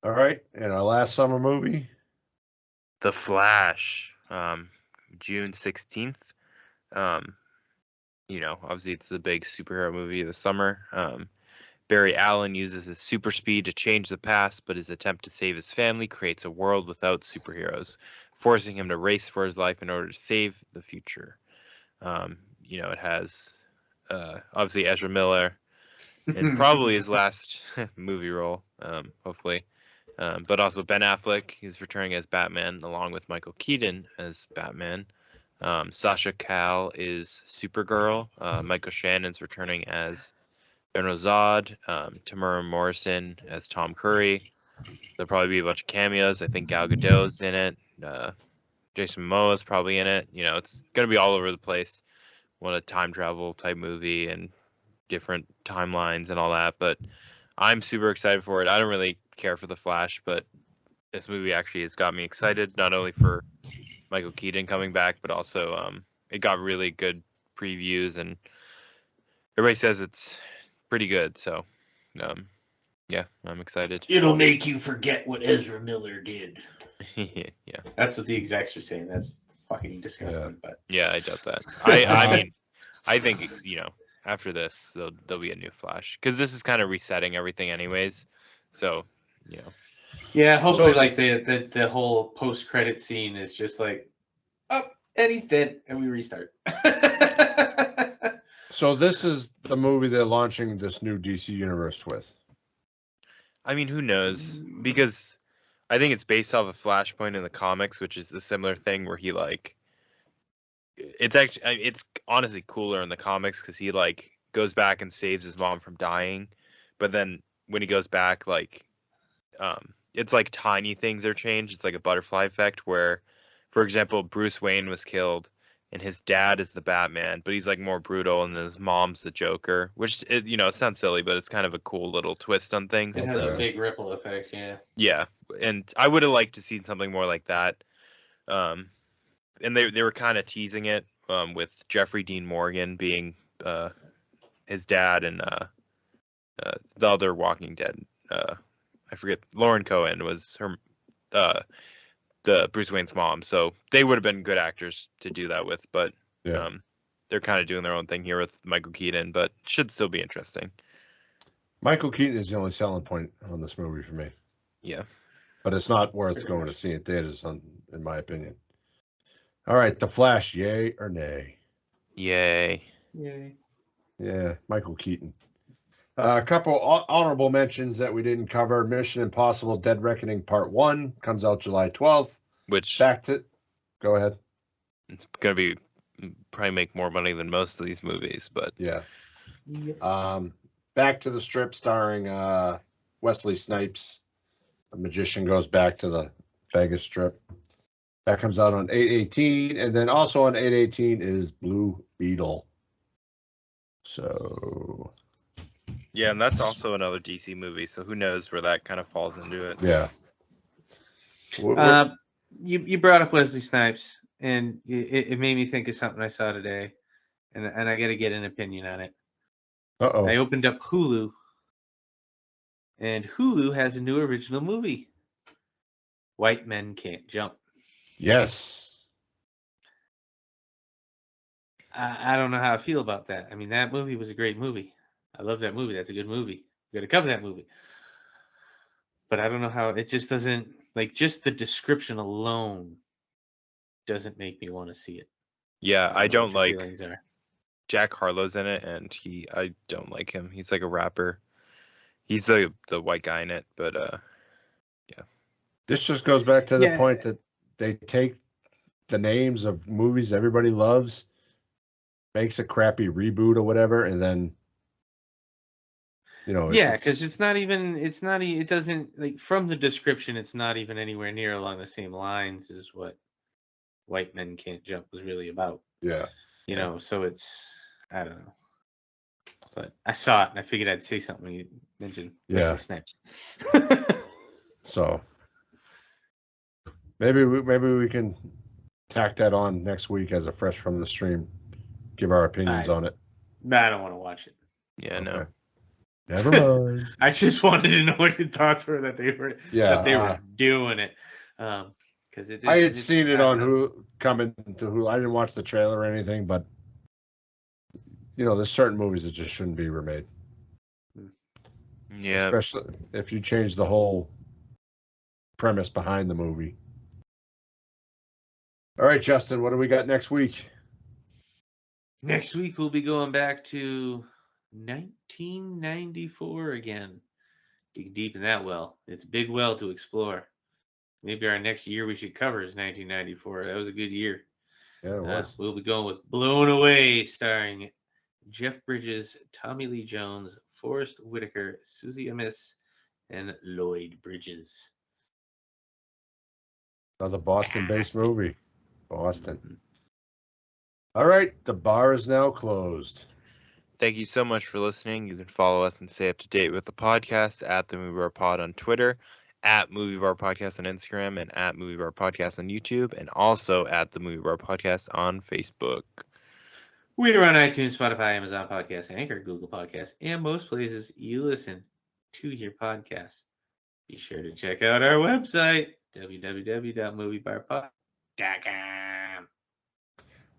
right. And our last summer movie, The Flash, June 16th. Obviously it's the big superhero movie of the summer. Barry Allen uses his super speed to change the past, but his attempt to save his family creates a world without superheroes, forcing him to race for his life in order to save the future. It has obviously Ezra Miller and probably his last movie role, hopefully. But also Ben Affleck, he's returning as Batman, along with Michael Keaton as Batman. Sasha Calle is Supergirl. Michael Shannon's returning as General Zod. Tamara Morrison as Tom Curry. There'll probably be a bunch of cameos. I think Gal Gadot's in it. Jason Momoa's probably in it. It's going to be all over the place. What a time travel type movie and different timelines and all that. But I'm super excited for it. I don't really care for The Flash, but this movie actually has got me excited, not only for Michael Keaton coming back, but also it got really good previews and everybody says it's pretty good. So yeah, I'm excited. It'll make you forget what Ezra Miller did. Yeah. That's what the execs are saying. That's fucking disgusting. Yeah. But yeah, I doubt that. I mean, I think after this there'll be a new Flash because this is kind of resetting everything anyways. So yeah, hopefully like the whole post credit scene is just like, oh, and he's dead, and we restart. So this is the movie they're launching this new DC universe with. I mean, who knows? Because I think it's based off of Flashpoint in the comics, which is a similar thing where he it's honestly cooler in the comics because he like goes back and saves his mom from dying, but then when he goes back, like it's like tiny things are changed. It's like a butterfly effect where, for example, Bruce Wayne was killed and his dad is the Batman, but he's like more brutal and his mom's the Joker, which it sounds silly, but it's kind of a cool little twist on things. It has a Okay. big ripple effect, yeah. Yeah, and I would have liked to see something more like that. And they were kind of teasing it with Jeffrey Dean Morgan being his dad and the other Walking Dead. I forget. Lauren Cohen was her the Bruce Wayne's mom, so they would have been good actors to do that with. But Yeah. they're kind of doing their own thing here with Michael Keaton, but should still be interesting. Michael Keaton is the only selling point on this movie for me. Yeah. But it's not worth Pretty going much. to see in theaters, in my opinion. All right, The Flash, yay or nay? Yay. Yay. Yeah, Michael Keaton. A couple honorable mentions that we didn't cover. Mission Impossible Dead Reckoning Part 1 comes out July 12th. Which Go ahead. it's gonna be probably make more money than most of these movies, but Yeah. Yep. Back to the Strip starring Wesley Snipes. A magician goes back to the Vegas Strip. That comes out on 8/18, and then also on 8/18 is Blue Beetle. So yeah, and that's also another DC movie, so who knows where that kind of falls into it. yeah. You brought up Wesley Snipes, and it made me think of something I saw today, and I got to get an opinion on it. I Uh-oh. opened up Hulu, and Hulu has a new original movie. White Men Can't Jump. Yes. I don't know how I feel about that. I mean, that movie was a great movie. I love that movie. That's a good movie. We got to cover that movie. But I don't know how it just doesn't like just the description alone doesn't make me want to see it. Yeah, I know what don't your like feelings are. Jack Harlow's in it, and I don't like him. He's like a rapper. He's the white guy in it, but yeah. This just goes back to the Yeah. point that they take the names of movies everybody loves, makes a crappy reboot or whatever, and then Yeah, because it doesn't like from the description, it's not even anywhere near along the same lines as what White Men Can't Jump was really about. yeah. So it's I don't know. But I saw it and I figured I'd say something when you mentioned Yeah. Wesley Snipes. So maybe we can tack that on next week as a fresh from the stream. Give our opinions on it. I don't want to watch it. Yeah, no. Okay. Never mind. I just wanted to know what your thoughts were that they were doing it. Because I had seen it on Hulu coming to Hulu. I didn't watch the trailer or anything, but there's certain movies that just shouldn't be remade. Yeah. Especially if you change the whole premise behind the movie. All right, Justin, what do we got next week? Next week we'll be going back to 1994 again. Dig deep in that well. It's a big well to explore. Maybe our next year we should cover is 1994. That was a good year. Yeah, it was. We'll be going with Blown Away, starring Jeff Bridges, Tommy Lee Jones, Forrest Whitaker, Susie Amiss, and Lloyd Bridges. Another Boston-based movie. Boston. Mm-hmm. All right, the bar is now closed. Thank you so much for listening. You can follow us and stay up to date with the podcast at the Movie Bar Pod on Twitter, at Movie Bar Podcast on Instagram, and at Movie Bar Podcast on YouTube, and also at the Movie Bar Podcast on Facebook. We're on iTunes, Spotify, Amazon Podcasts, Anchor, Google Podcasts, and most places you listen to your podcasts. Be sure to check out our website, www.moviebarpod.com.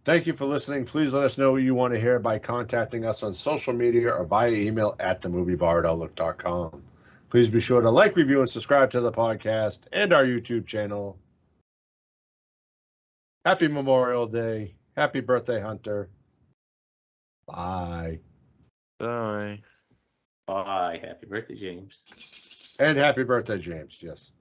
Thank you for listening. Please let us know what you want to hear by contacting us on social media or via email at themoviebar@outlook.com. Please be sure to like, review, and subscribe to the podcast and our YouTube channel. Happy Memorial Day. Happy birthday, Hunter. Bye. Bye. Bye. Happy birthday, James. And happy birthday, James. Yes.